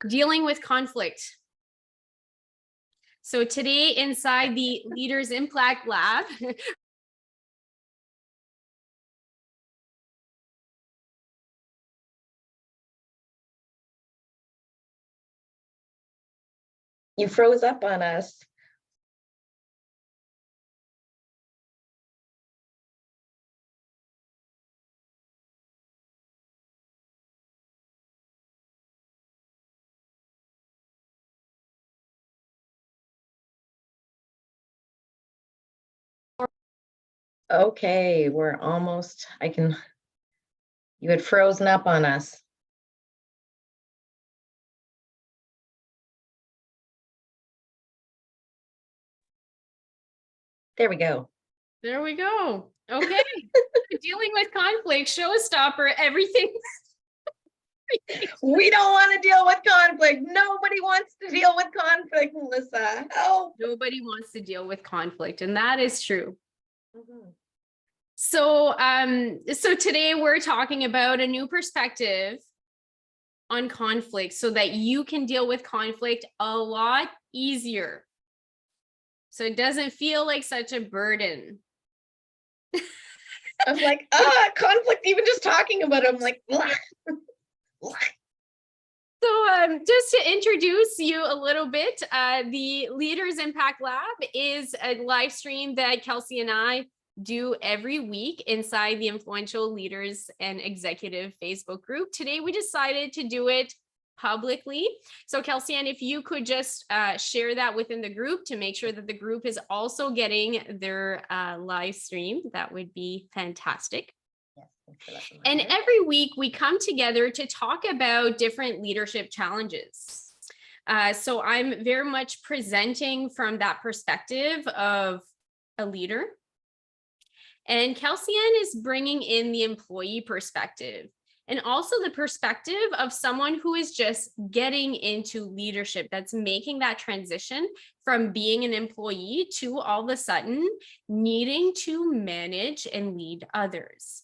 Dealing with conflict. So today inside the Leaders Impact Lab, you froze up on us. Okay, we're almost, you had frozen up on us. There we go. There we go. Okay. Dealing with conflict, showstopper, everything. We don't want to deal with conflict. Nobody wants to deal with conflict, Melissa. Oh. Nobody wants to deal with conflict, and that is true. Mm-hmm. So today we're talking about a new perspective on conflict so that you can deal with conflict a lot easier. So it doesn't feel like such a burden. I was like, conflict, even just talking about it, I'm like, So just to introduce you a little bit, the Leaders Impact Lab is a live stream that Kelsey and I do every week inside the Influential Leaders and Executive Facebook group. Today, we decided to do it publicly. So Kelsey, and if you could just share that within the group to make sure that the group is also getting their live stream, that would be fantastic. And every week we come together to talk about different leadership challenges. So I'm very much presenting from that perspective of a leader. And Kelsey is bringing in the employee perspective and also the perspective of someone who is just getting into leadership, that's making that transition from being an employee to all of a sudden needing to manage and lead others.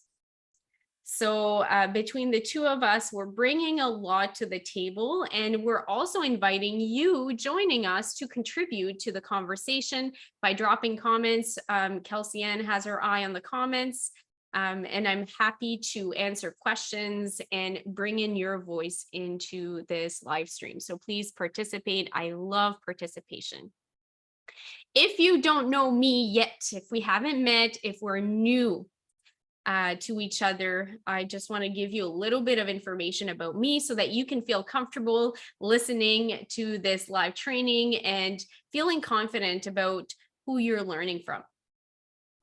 So between the two of us, we're bringing a lot to the table, and we're also inviting you joining us to contribute to the conversation by dropping comments. Kelsey Ann has her eye on the comments, and I'm happy to answer questions and bring in your voice into this live stream. So please participate. I love participation. If you don't know me yet, if we haven't met, if we're new to each other, I just want to give you a little bit of information about me so that you can feel comfortable listening to this live training and feeling confident about who you're learning from.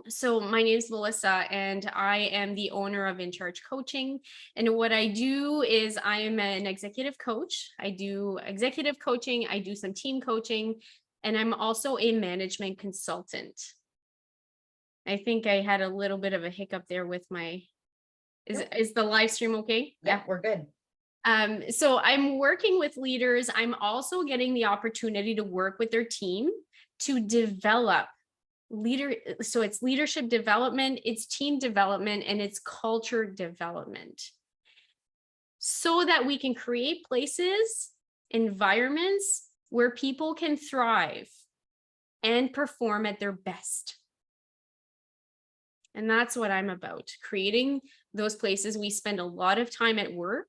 So my name is Melissa, and I am the owner of In Charge Coaching. And what I do is I am an executive coach. I do executive coaching, I do some team coaching, and I'm also a management consultant. I think I had a little bit of a hiccup there with my, is the live stream okay? Yeah, we're good. So I'm working with leaders. I'm also getting the opportunity to work with their team to develop so it's leadership development, it's team development, and it's culture development, so that we can create places, environments where people can thrive and perform at their best. And that's what I'm about, creating those places. We spend a lot of time at work,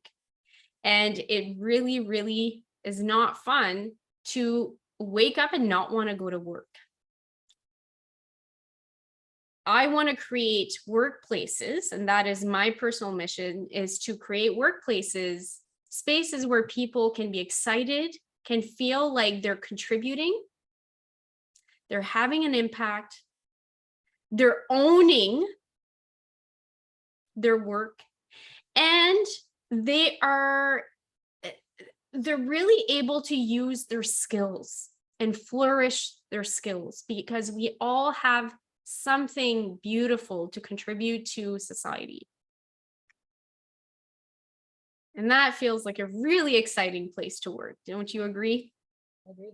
and it really, really is not fun to wake up and not want to go to work. I want to create workplaces, and that is my personal mission, is to create workplaces, spaces where people can be excited, can feel like they're contributing, they're having an impact, they're owning their work, and they're really able to use their skills and flourish their skills, because we all have something beautiful to contribute to society. And that feels like a really exciting place to work. Don't you agree? I agree.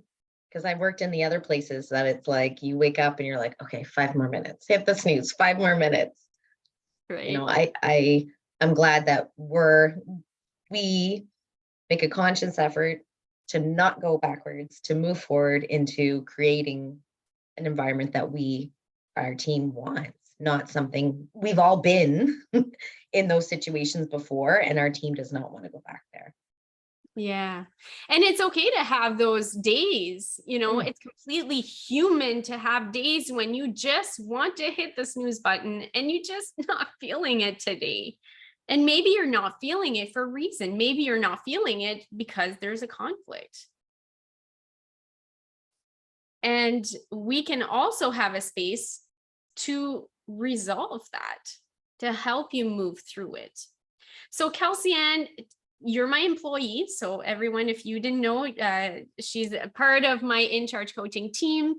Because I've worked in the other places that it's like you wake up and you're like, okay, 5 more minutes, hit the snooze, 5 more minutes. Right. You know, I I'm glad that we make a conscious effort to not go backwards, to move forward into creating an environment that our team wants, not something we've all been in those situations before, and our team does not want to go back there. Yeah. And it's okay to have those days, it's completely human to have days when you just want to hit the snooze button and you just not feeling it today. And maybe you're not feeling it for a reason. Maybe you're not feeling it because there's a conflict. And we can also have a space to resolve that, to help you move through it. So Kelsey Ann, you're my employee. So everyone, if you didn't know, she's a part of my In Charge coaching team.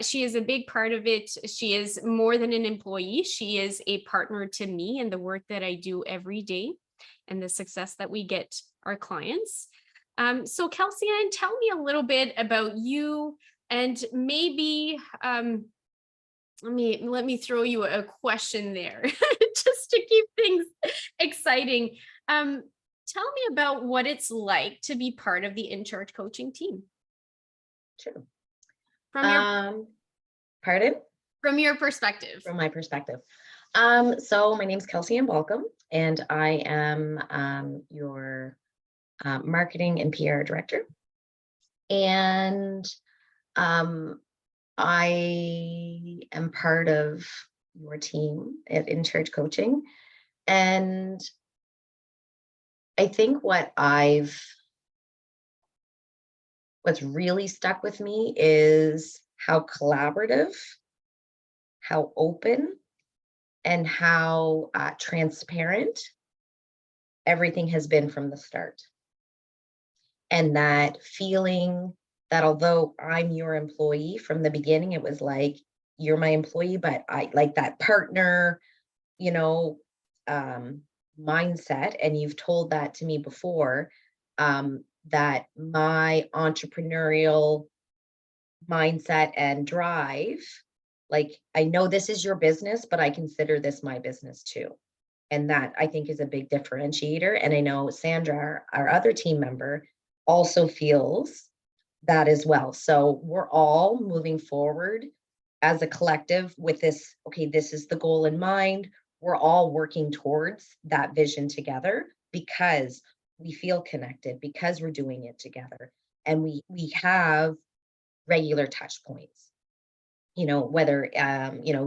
She is a big part of it. She is more than an employee. She is a partner to me in the work that I do every day and the success that we get our clients. So Kelsey Ann, tell me a little bit about you, and maybe let me throw you a question there just to keep things exciting. Tell me about what it's like to be part of the In Charge coaching team. Sure. From Pardon? From your perspective. From my perspective. So my name's Kelsey Ann Balcom, and I am your marketing and PR director. And I am part of your team at In Charge Coaching. And I think what's really stuck with me is how collaborative, how open, and how transparent everything has been from the start. And that feeling that although I'm your employee from the beginning, it was like, you're my employee, but I like that partner, mindset. And you've told that to me before, that my entrepreneurial mindset and drive, like, I know this is your business, but I consider this my business too. And that, I think, is a big differentiator. And I know Sandra, our other team member, also feels that as well. So we're all moving forward as a collective with this, okay, this is the goal in mind. We're all working towards that vision together because we feel connected, because we're doing it together. And we have regular touch points, whether,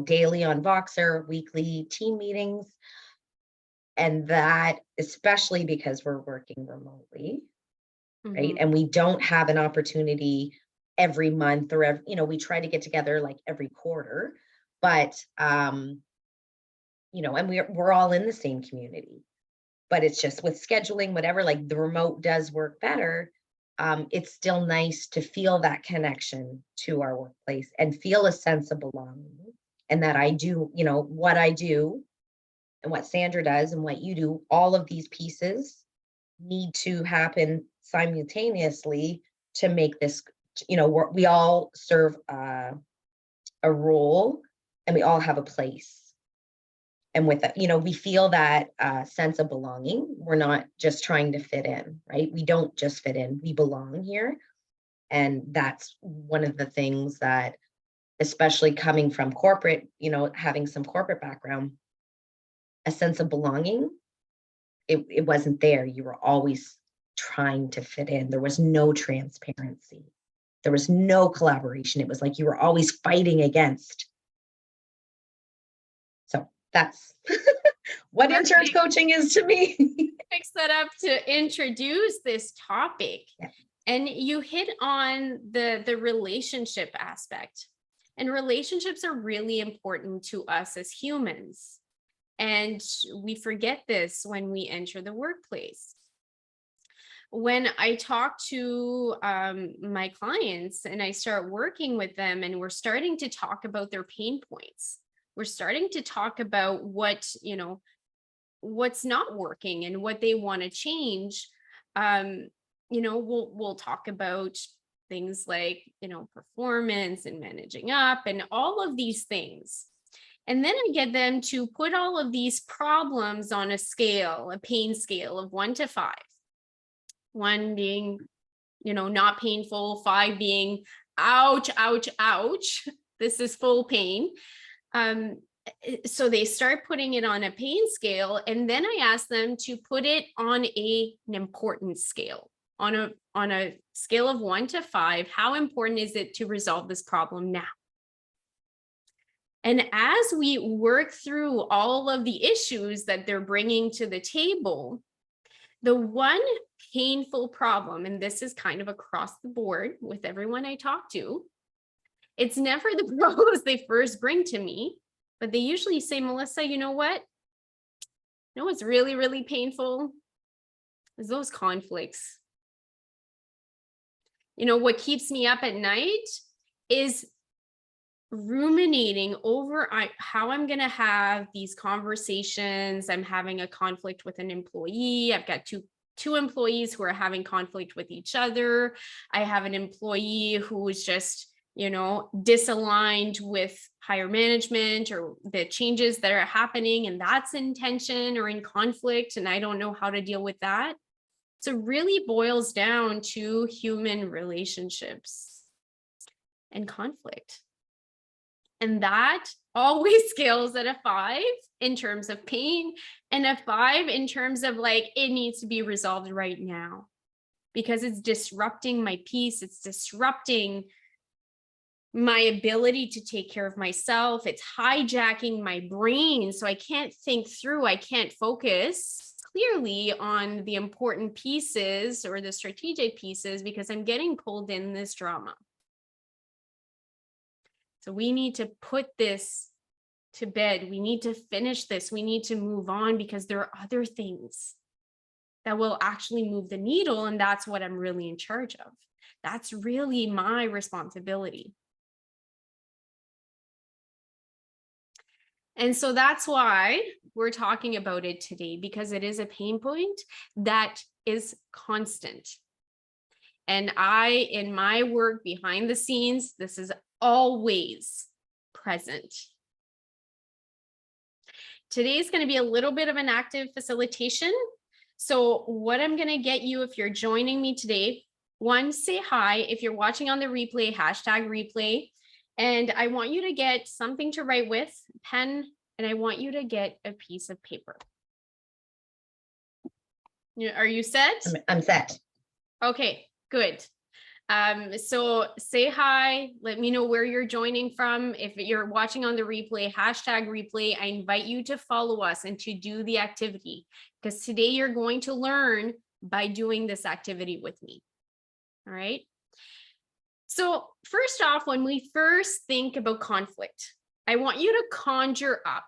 daily on Voxer, weekly team meetings. And that, especially because we're working remotely, right? And we don't have an opportunity every month or we try to get together like every quarter, but and we're all in the same community, but it's just with scheduling, whatever, like the remote does work better. It's still nice to feel that connection to our workplace and feel a sense of belonging, and that I do, what I do and what Sandra does and what you do, all of these pieces need to happen simultaneously to make this, we all serve a role and we all have a place. And with it, we feel that sense of belonging. We're not just trying to fit in, right? We don't just fit in, we belong here. And that's one of the things that, especially coming from corporate, having some corporate background, a sense of belonging, it wasn't there. You were always trying to fit in. There was no transparency. There was no collaboration. It was like you were always fighting against. So that's what In Charge coaching is to me. Fix that up to introduce this topic. Yeah. And you hit on the relationship aspect. And relationships are really important to us as humans. And we forget this when we enter the workplace. When I talk to my clients and I start working with them, and we're starting to talk about their pain points, we're starting to talk about what's not working and what they want to change. We'll talk about things like, performance and managing up and all of these things. And then I get them to put all of these problems on a scale, a pain scale of 1 to 5. 1 being, not painful, 5 being, ouch, ouch, ouch. This is full pain. So they start putting it on a pain scale, and then I ask them to put it on an importance scale. On a scale of 1 to 5, how important is it to resolve this problem now? And as we work through all of the issues that they're bringing to the table, the one painful problem, and this is kind of across the board with everyone I talk to, it's never the problems they first bring to me, but they usually say, Melissa, you know what? You know what's really, really painful? Is those conflicts. What keeps me up at night is ruminating over how I'm going to have these conversations. I'm having a conflict with an employee. I've got two employees who are having conflict with each other. I have an employee who is just, disaligned with higher management or the changes that are happening, and that's in tension or in conflict, and I don't know how to deal with that. So it really boils down to human relationships and conflict. And that always scales at a 5 in terms of pain, and a 5 in terms of it needs to be resolved right now, because it's disrupting my peace. It's disrupting my ability to take care of myself. It's hijacking my brain. So I can't think through, I can't focus clearly on the important pieces or the strategic pieces because I'm getting pulled in this drama. So we need to put this to bed. We need to finish this. We need to move on because there are other things that will actually move the needle. And that's what I'm really in charge of. That's really my responsibility. And so that's why we're talking about it today, because it is a pain point that is constant. And in my work behind the scenes, this is always present. Today is going to be a little bit of an active facilitation. So what I'm going to get you, if you're joining me today, 1, say hi. If you're watching on the replay, #replay. And I want you to get something to write with, pen, and I want you to get a piece of paper. Are you set? I'm set. Okay, good. So say hi, let me know where you're joining from. If you're watching on the replay, #replay, I invite you to follow us and to do the activity, because today you're going to learn by doing this activity with me. All right. So first off, when we first think about conflict, I want you to conjure up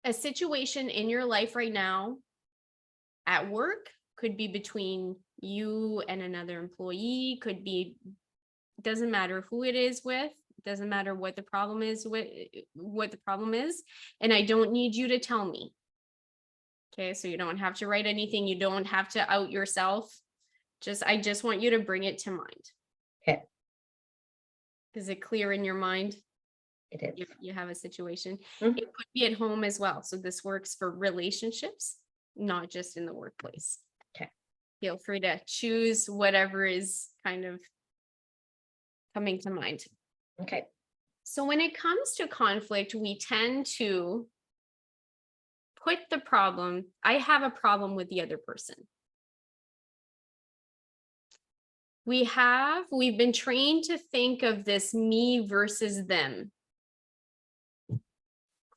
a situation in your life right now at work. Could be between you and another employee, could be, doesn't matter who it is with, doesn't matter what the problem is and I don't need you to tell me. Okay, so you don't have to write anything, you don't have to out yourself. I just want you to bring it to mind. Okay. Is it clear in your mind? It is. If you have a situation. Mhm. It could be at home as well. So this works for relationships, not just in the workplace. Okay. Feel free to choose whatever is kind of coming to mind. Okay. So when it comes to conflict, we tend to put the problem, I have a problem with the other person. We've been trained to think of this me versus them.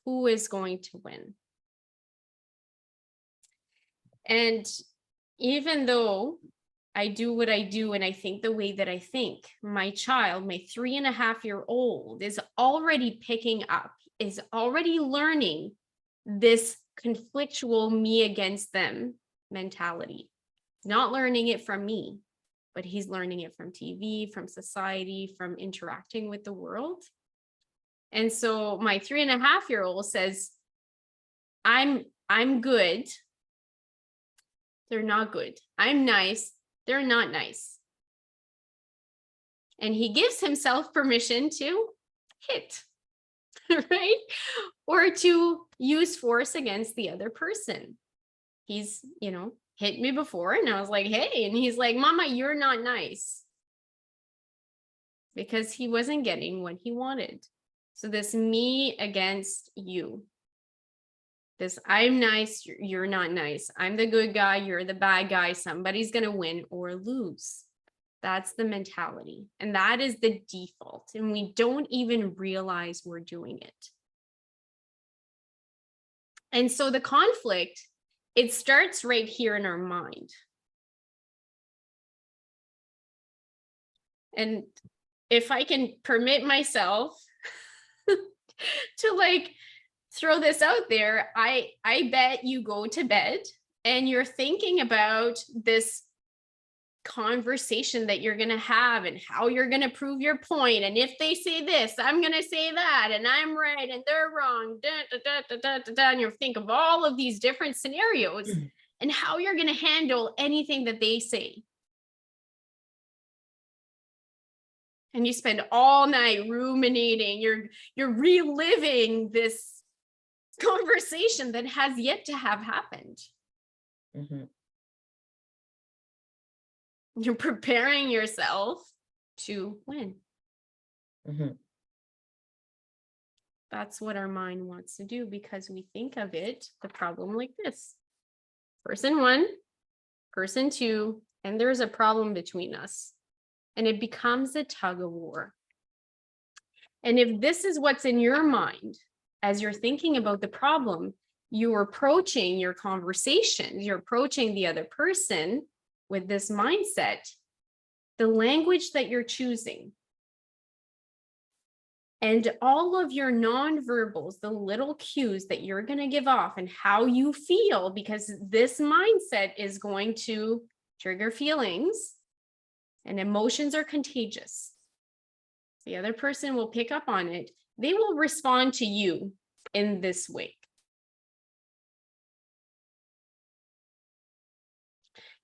Who is going to win? And even though I do what I do and I think the way that I think, my child, my 3.5-year-old, is already picking up, is already learning this conflictual me against them mentality. Not learning it from me, but he's learning it from TV, from society, from interacting with the world. And so my 3.5-year-old says, I'm good. They're not good. I'm nice. They're not nice. And he gives himself permission to hit. right? Or to use force against the other person. He's, hit me before and I was like, hey, and he's like, Mama, you're not nice, because he wasn't getting what he wanted. So this me against you. This I'm nice, you're not nice. I'm the good guy, you're the bad guy. Somebody's going to win or lose. That's the mentality. And that is the default. And we don't even realize we're doing it. And so the conflict, it starts right here in our mind. And if I can permit myself to like throw this out there, I bet you go to bed and you're thinking about this conversation that you're going to have and how you're going to prove your point. And if they say this, I'm going to say that, and I'm right and they're wrong. And you think of all of these different scenarios and how you're going to handle anything that they say. And you spend all night ruminating. You're reliving this conversation that has yet to have happened. Mm-hmm. You're preparing yourself to win. Mm-hmm. That's what our mind wants to do, because we think of it, the problem, like this. Person one, person two, and there's a problem between us. And it becomes a tug of war. And if this is what's in your mind as you're thinking about the problem, you're approaching your conversations, you're approaching the other person with this mindset, the language that you're choosing, and all of your nonverbals, the little cues that you're going to give off and how you feel, because this mindset is going to trigger feelings, and emotions are contagious. The other person will pick up on it. They will respond to you in this way.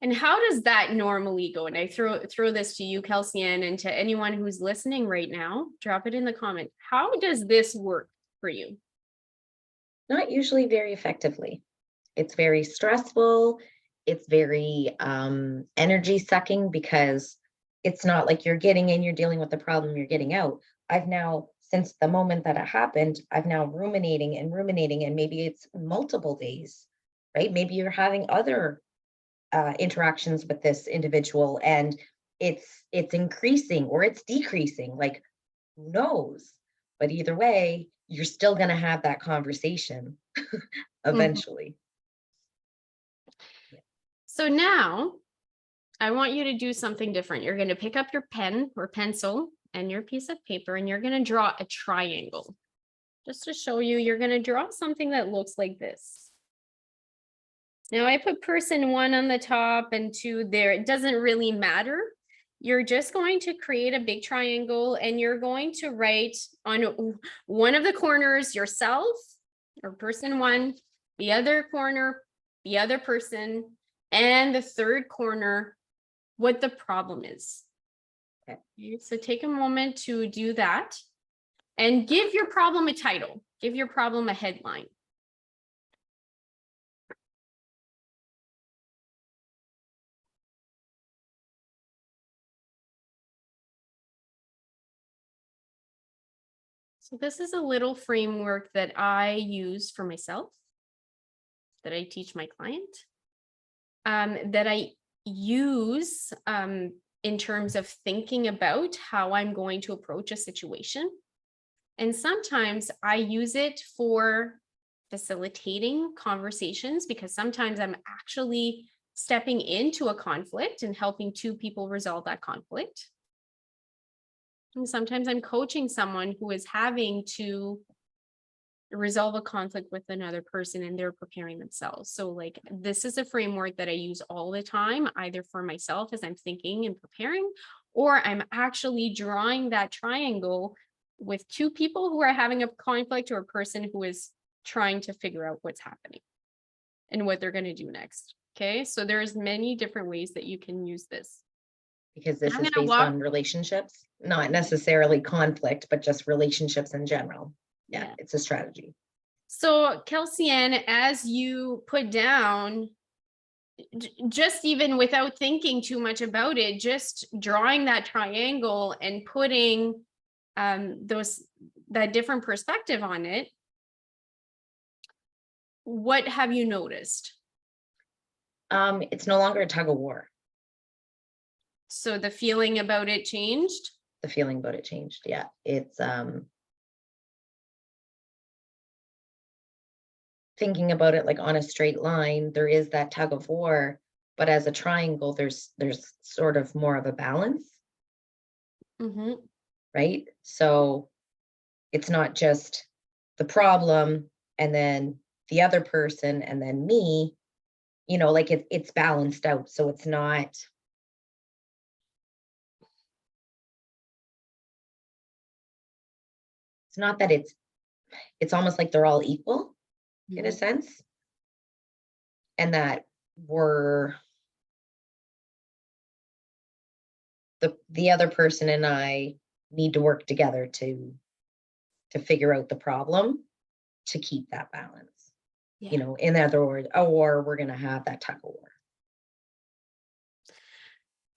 And how does that normally go? And I throw this to you, Kelsey, and to anyone who's listening right now, drop it in the comment. How does this work for you? Not usually very effectively. It's very stressful. It's very energy sucking, because it's not like you're getting in, you're dealing with the problem, you're getting out. I've now, since the moment that it happened, I've now ruminating, and maybe it's multiple days, right? Maybe you're having other interactions with this individual, and it's increasing or it's decreasing, like, who knows? But either way, you're still going to have that conversation eventually. So now I want you to do something different. You're going to pick up your pen or pencil and your piece of paper, and you're going to draw a triangle. Just to show you, you're going to draw something that looks like this. Now I put person one on the top and two there. It doesn't really matter. You're just going to create a big triangle, and you're going to write on one of the corners yourself or person one, the other corner, the other person, and the third corner, what the problem is. Okay, so take a moment to do that and give your problem a title. Give your problem a headline. So this is a little framework that I use for myself, that I teach my client, that I use in terms of thinking about how I'm going to approach a situation. And sometimes I use it for facilitating conversations, because sometimes I'm actually stepping into a conflict and helping two people resolve that conflict. And sometimes I'm coaching someone who is having to resolve a conflict with another person, and they're preparing themselves. So like, this is a framework that I use all the time, either for myself as I'm thinking and preparing, or I'm actually drawing that triangle with two people who are having a conflict, or a person who is trying to figure out what's happening and what they're going to do next. Okay, so there's many different ways that you can use this. Because this is based on relationships, not necessarily conflict, but just relationships in general. Yeah. It's a strategy. So Kelsey Ann, as you put down, just even without thinking too much about it, just drawing that triangle and putting that different perspective on it, what have you noticed? It's no longer a tug of war. So the feeling about it changed? The feeling about it changed. Yeah. It's thinking about it like on a straight line, there is that tug of war, but as a triangle, there's sort of more of a balance, Mm-hmm. right? So it's not just the problem and then the other person and then me, like it's balanced out. So it's not that it's almost like they're all equal in a sense. And that we're the other person and I need to work together to figure out the problem to keep that balance. Yeah. In other words, or we're going to have that tug of war.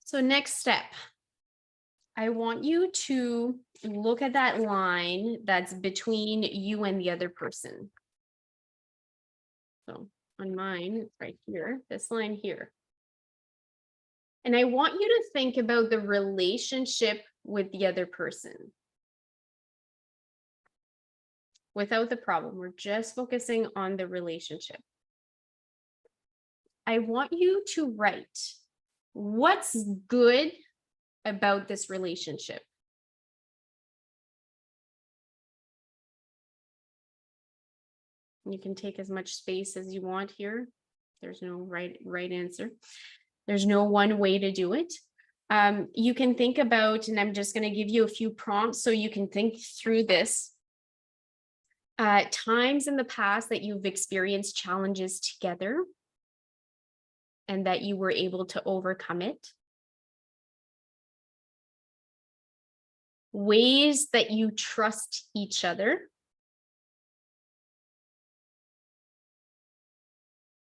So next step, I want you to look at that line that's between you and the other person. So on mine, it's right here, this line here. And I want you to think about the relationship with the other person. Without the problem, we're just focusing on the relationship. I want you to write what's good about this relationship. You can take as much space as you want here. There's no right answer. There's no one way to do it. You can think about, and I'm just going to give you a few prompts so you can think through this. Times in the past that you've experienced challenges together and that you were able to overcome it. Ways that you trust each other.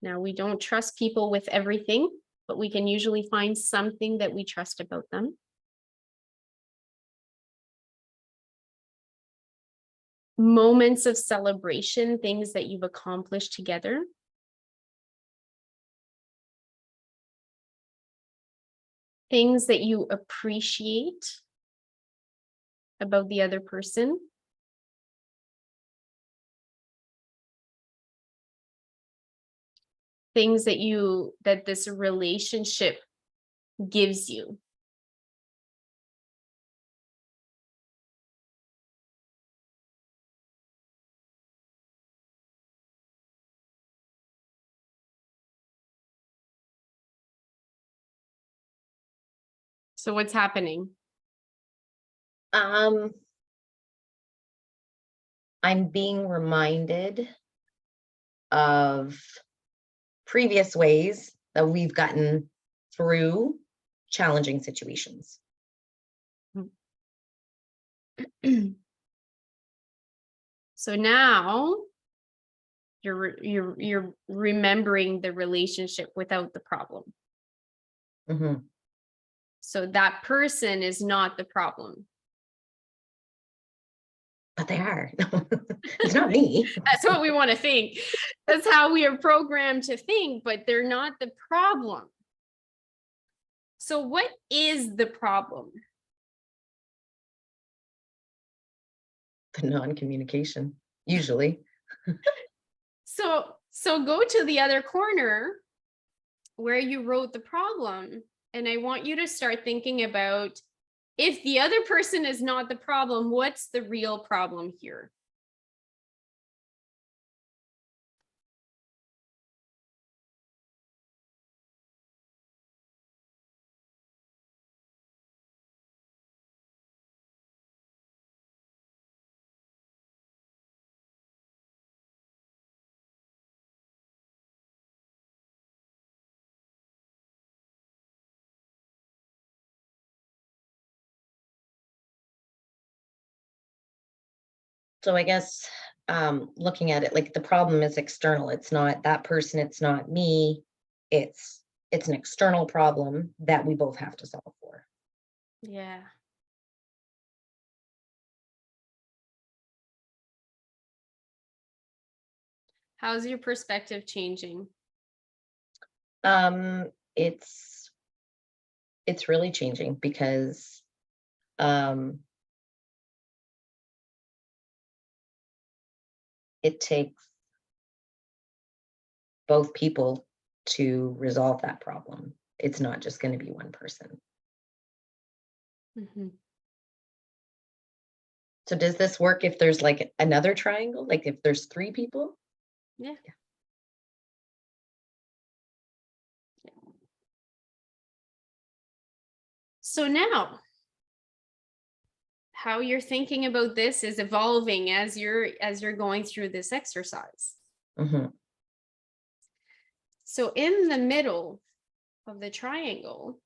Now, we don't trust people with everything, but we can usually find something that we trust about them. Moments of celebration, things that you've accomplished together. Things that you appreciate about the other person. Things that this relationship gives you. So what's happening? I'm being reminded of previous ways that we've gotten through challenging situations. So now you're remembering the relationship without the problem. Mm-hmm. So that person is not the problem. But they are. It's not me. That's what we want to think. That's how we are programmed to think, but they're not the problem. So what is the problem? The non-communication, usually. So go to the other corner where you wrote the problem, and I want you to start thinking about, if the other person is not the problem, what's the real problem here? So I guess looking at it, like the problem is external. It's not that person, it's not me. It's an external problem that we both have to solve for. Yeah. How's your perspective changing? Um, it's really changing because um it takes both people to resolve that problem. It's not just going to be one person. Mhm. So does this work if there's like another triangle? Like if there's three people? Yeah. So now, how you're thinking about this is evolving as you're going through this exercise. Hmm. So in the middle of the triangle,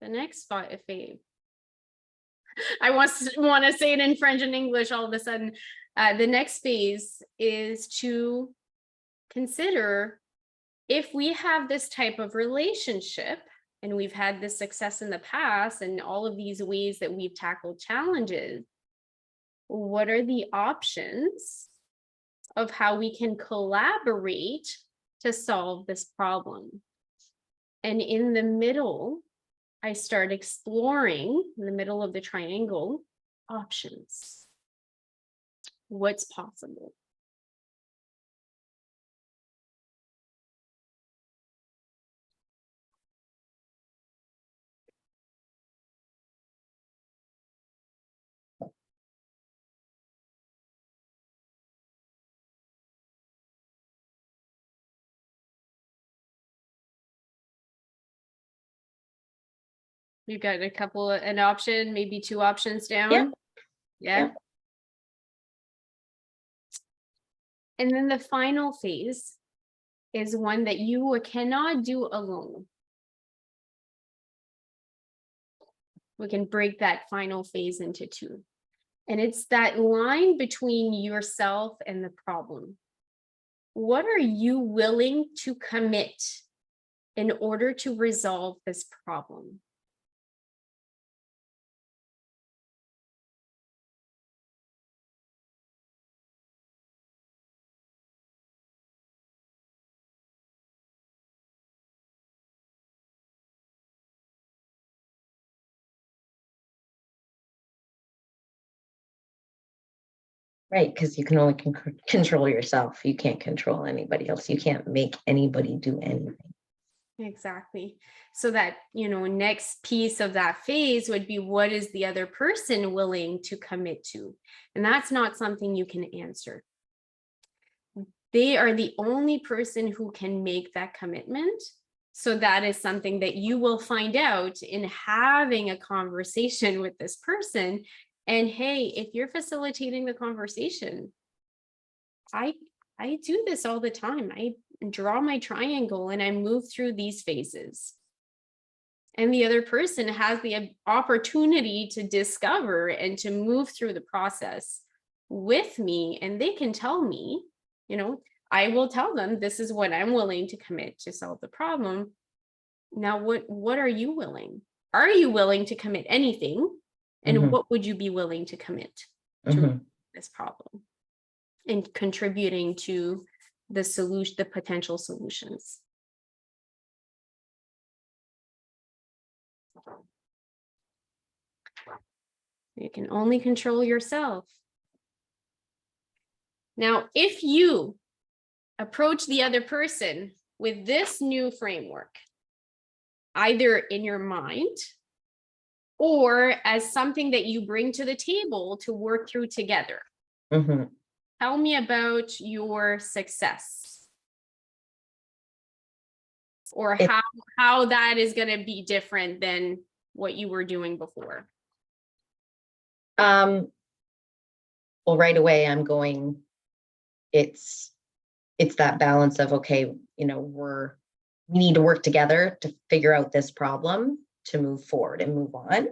the next phase, I want to say it in French and English all of a sudden. The next phase is to consider if we have this type of relationship and we've had this success in the past and all of these ways that we've tackled challenges, what are the options of how we can collaborate to solve this problem? And in the middle, I start exploring in the middle of the triangle options. What's possible? You got an option, maybe two options Yeah. down. Yeah. Yeah. And then the final phase is one that you cannot do alone. We can break that final phase into two. And it's that line between yourself and the problem. What are you willing to commit in order to resolve this problem? Right, because you can only control yourself. You can't control anybody else. You can't make anybody do anything. Exactly. So that, next piece of that phase would be, what is the other person willing to commit to? And that's not something you can answer. They are the only person who can make that commitment. So that is something that you will find out in having a conversation with this person. And hey, if you're facilitating the conversation, I do this all the time. I draw my triangle and I move through these phases. And the other person has the opportunity to discover and to move through the process with me. And they can tell me, I will tell them this is what I'm willing to commit to solve the problem. Now, what are you willing? Are you willing to commit anything? And what would you be willing to commit to this problem and contributing to the solution, the potential solutions? You can only control yourself. Now, if you approach the other person with this new framework, either in your mind or as something that you bring to the table to work through together, tell me about your success or how that is going to be different than what you were doing before. Well, right away I'm going, it's that balance of, okay, we need to work together to figure out this problem to move forward and move on.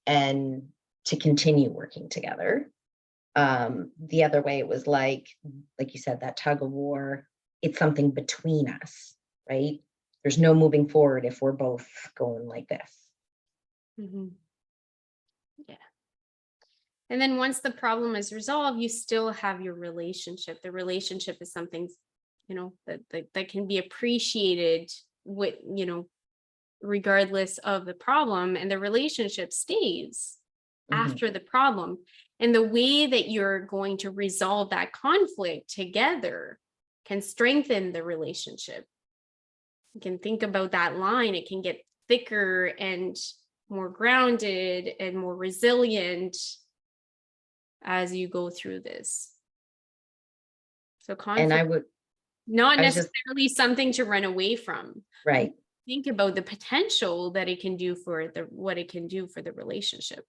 And to continue working together. The other way, it was like you said, that tug of war. It's something between us, right? There's no moving forward if we're both going like this. Mhm. Yeah. And then once the problem is resolved, you still have your relationship. The relationship is something, that can be appreciated with, regardless of the problem, and the relationship stays Mhm, after the problem. And the way that you're going to resolve that conflict together can strengthen the relationship. You can think about that line, it can get thicker and more grounded and more resilient as you go through this. So and conflict, not I was just necessarily something to run away from. right. Think about the potential that it can do for what it can do for the relationship.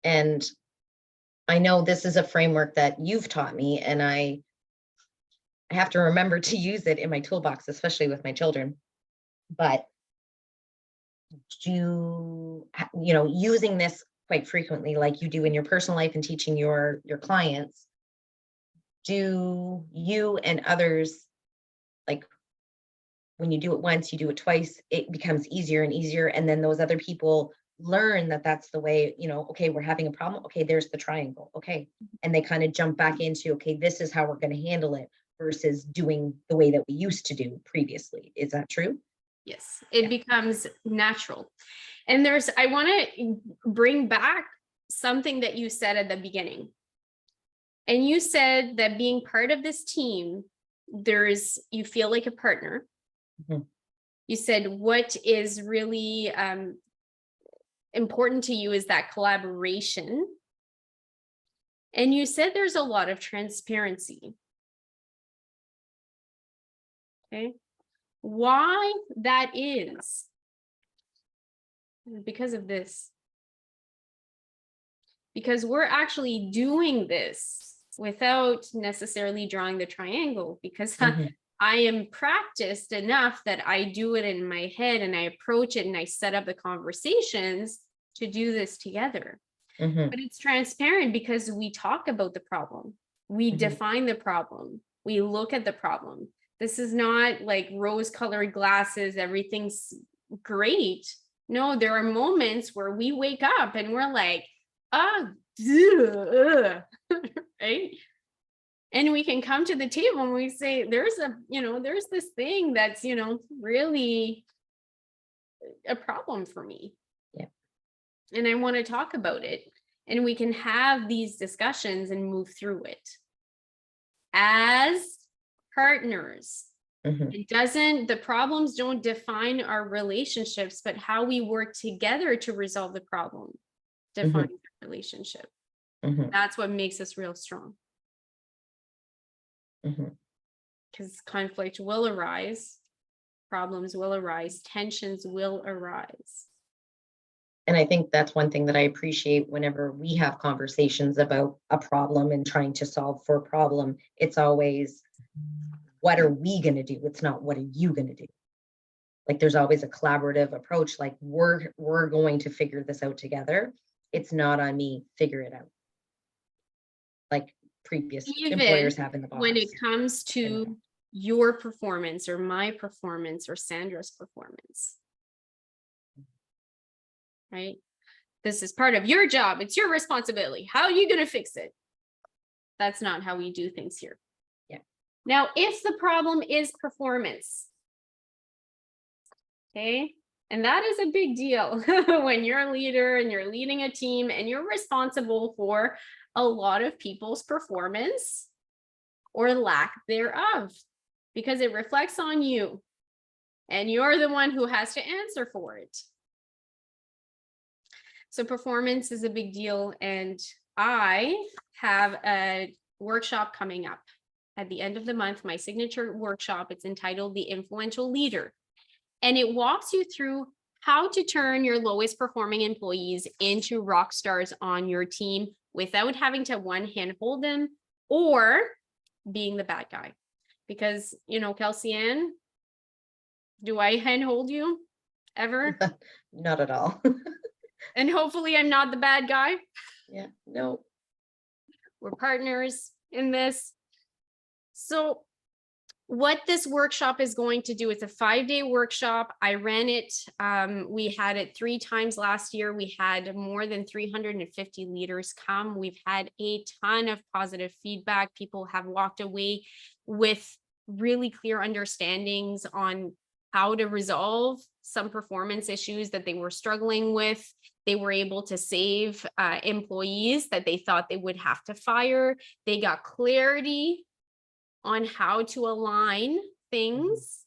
And I know this is a framework that you've taught me, and I have to remember to use it in my toolbox, especially with my children. But using this quite frequently, like you do in your personal life and teaching your clients, do you and others, like, when you do it once, you do it twice, it becomes easier and easier, and then those other people learn that that's the way, okay, we're having a problem, okay, there's the triangle, okay, and they kind of jump back into, okay, this is how we're going to handle it, versus doing the way that we used to do previously. Is that true? Yes, it Yeah. becomes natural. And I want to bring back something that you said at the beginning. And you said that being part of this team, you feel like a partner. Mhm. You said what is really important to you is that collaboration. And you said there's a lot of transparency. Okay. Why that is? Because of this. Because we're actually doing this without necessarily drawing the triangle, because Mhm. I am practiced enough that I do it in my head and I approach it and I set up the conversations to do this together. Mhm. But it's transparent because we talk about the problem. We Mhm. define the problem. We look at the problem. This is not like rose-colored glasses, everything's great. No, there are moments where we wake up and we're like, oh, right? And we can come to the table and we say, there's this thing that's, really a problem for me. Yeah. And I want to talk about it. And we can have these discussions and move through it as partners. Mhm. The problems don't define our relationships, but how we work together to resolve the problem defines the relationship. Mhm. That's what makes us real strong. Mhm. Because conflict will arise, problems will arise, tensions will arise. And I think that's one thing that I appreciate whenever we have conversations about a problem and trying to solve for a problem. It's always, what are we going to do? It's not, what are you going to do? Like, there's always a collaborative approach. Like, we're going to figure this out together. It's not on me, figure it out. Like previous Even employers have in the when it past. comes to your performance or my performance or Sandra's performance, right? This is part of your job. It's your responsibility. How are you going to fix it? That's not how we do things here. Yeah. Now, if the problem is performance, okay, and that is a big deal when you're a leader and you're leading a team and you're responsible for a lot of people's performance or lack thereof, because it reflects on you and you're the one who has to answer for it. So performance is a big deal. And I have a workshop coming up at the end of the month, my signature workshop. It's entitled The Influential Leader. And it walks you through how to turn your lowest performing employees into rock stars on your team without having to one-hand hold them or being the bad guy. Because, Kelsey Ann, do I handhold you ever? Not at all. And hopefully I'm not the bad guy. Yeah, no. We're partners in this. So what this workshop is going to do, it's a 5-day workshop. I ran it. We had it 3 times last year. We had more than 350 leaders come. We've had a ton of positive feedback. People have walked away with really clear understandings on how to resolve some performance issues that they were struggling with. They were able to save employees that they thought they would have to fire. They got clarity on how to align things.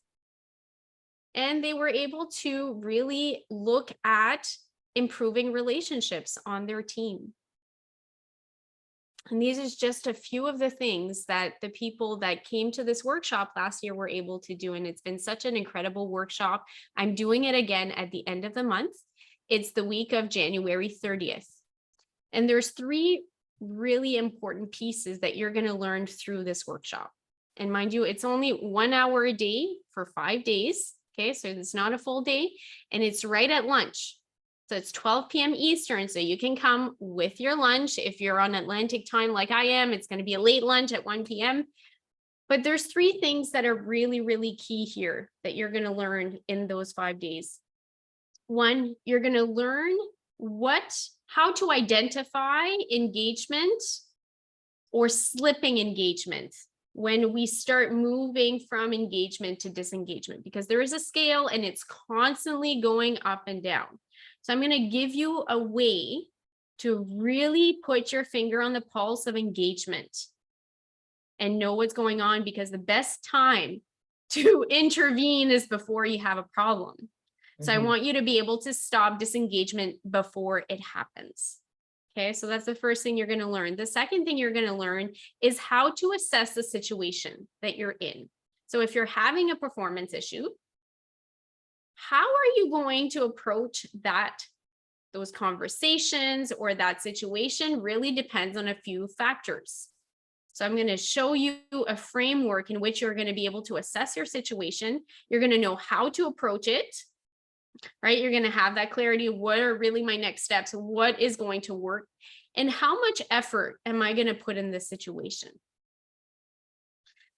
And they were able to really look at improving relationships on their team. And these is just a few of the things that the people that came to this workshop last year were able to do. And it's been such an incredible workshop. I'm doing it again at the end of the month. It's the week of January 30th. And there's 3 really important pieces that you're going to learn through this workshop. And mind you, it's only 1 hour a day for 5 days. Okay, so it's not a full day, and it's right at lunch. So it's 12 p.m. Eastern, so you can come with your lunch. If you're on Atlantic time like I am, it's going to be a late lunch at 1 p.m. But there's 3 things that are really, really key here that you're going to learn in those 5 days. 1, you're going to learn how to identify engagement or slipping engagement when we start moving from engagement to disengagement, because there is a scale and it's constantly going up and down. So I'm going to give you a way to really put your finger on the pulse of engagement and know what's going on, because the best time to intervene is before you have a problem. So I want you to be able to stop disengagement before it happens. Okay, so that's the first thing you're going to learn. The second thing you're going to learn is how to assess the situation that you're in. So if you're having a performance issue, how are you going to approach those conversations or that situation really depends on a few factors. So I'm going to show you a framework in which you're going to be able to assess your situation. You're going to know how to approach it, right? You're going to have that clarity of what are really my next steps, what is going to work, and how much effort am I going to put in this situation?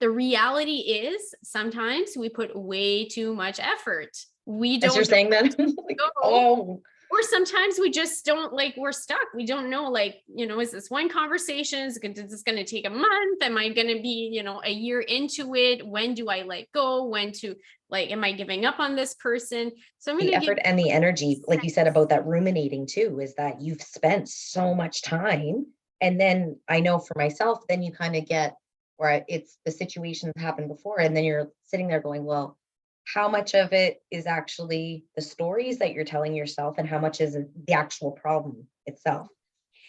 The reality is sometimes we put way too much effort. We don't. As you're saying that, like, oh. Or sometimes we just don't, like, we're stuck. We don't know, like, is this one conversation? Is this going to take a month? Am I going to be, a year into it? When do I let go? When to, like, am I giving up on this person? So I'm going to the effort and the energy, like you said about that ruminating too, is that you've spent so much time. And then I know for myself, then you kind of get where it's the situations happened before. And then you're sitting there going, well, how much of it is actually the stories that you're telling yourself and how much is the actual problem itself?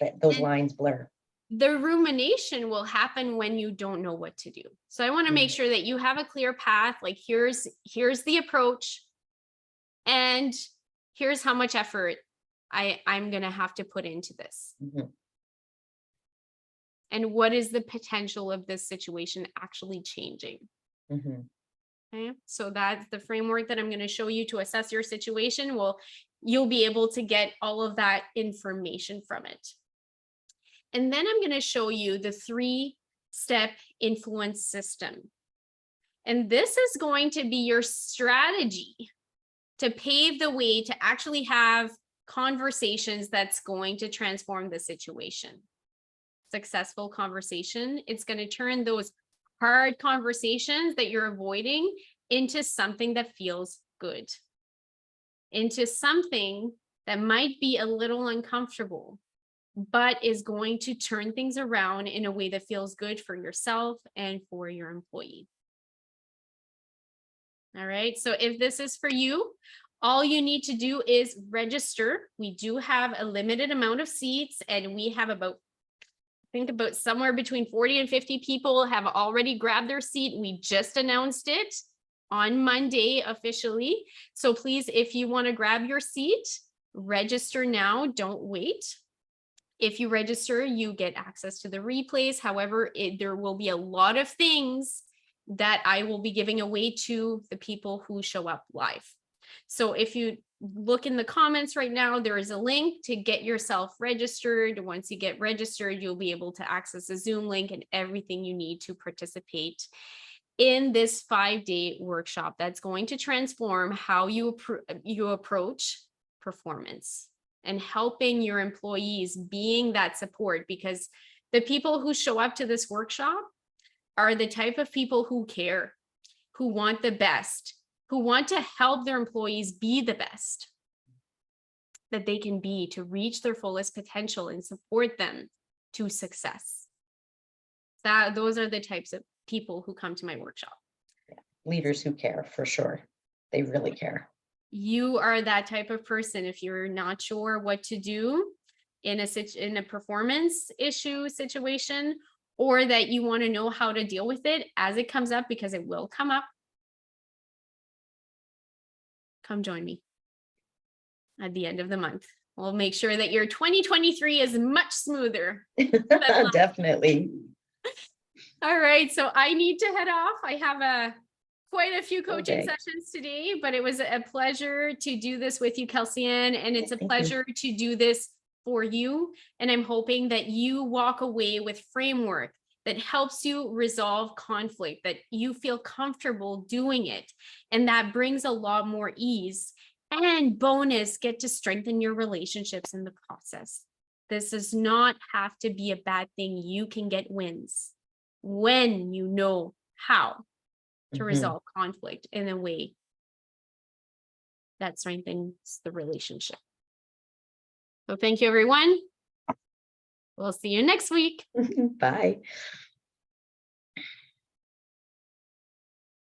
That those lines blur. The rumination will happen when you don't know what to do. So I want to make sure that you have a clear path. Like, here's the approach, and here's how much effort I'm going to have to put into this. And what is the potential of this situation actually changing? Okay, so that's the framework that I'm going to show you to assess your situation. Well, you'll be able to get all of that information from it. And then I'm going to show you the 3-step influence system. And this is going to be your strategy to pave the way to actually have conversations that's going to transform the situation. Successful conversation. It's going to turn those hard conversations that you're avoiding into something that feels good, into something that might be a little uncomfortable, but is going to turn things around in a way that feels good for yourself and for your employee. All right, so if this is for you, all you need to do is register. We do have a limited amount of seats, and we have about somewhere between 40 and 50 people have already grabbed their seat. We just announced it on Monday officially. So please, if you want to grab your seat, register now, don't wait. If you register, you get access to the replays. However, there will be a lot of things that I will be giving away to the people who show up live. So if you look in the comments right now. There is a link to get yourself registered. Once you get registered, you'll be able to access a Zoom link and everything you need to participate in this 5-day workshop that's going to transform how you approach performance and helping your employees, being that support, because the people who show up to this workshop are the type of people who care, who want the best, who want to help their employees be the best that they can be, to reach their fullest potential and support them to success. Those are the types of people who come to my workshop. Leaders who care, for sure. They really care. You are that type of person. If you're not sure what to do in a performance issue situation, or that you want to know how to deal with it as it comes up, because it will come up, come join me at the end of the month. We'll make sure that your 2023 is much smoother. Definitely. All right, so I need to head off. I have quite a few coaching sessions today, but it was a pleasure to do this with you, Kelsey-Ann, and it's a pleasure to do this for you. And I'm hoping that you walk away with framework that helps you resolve conflict, that you feel comfortable doing it, and that brings a lot more ease. And bonus, get to strengthen your relationships in the process. This does not have to be a bad thing. You can get wins when you know how to resolve conflict in a way that strengthens the relationship. So thank you, everyone. We'll see you next week. Bye.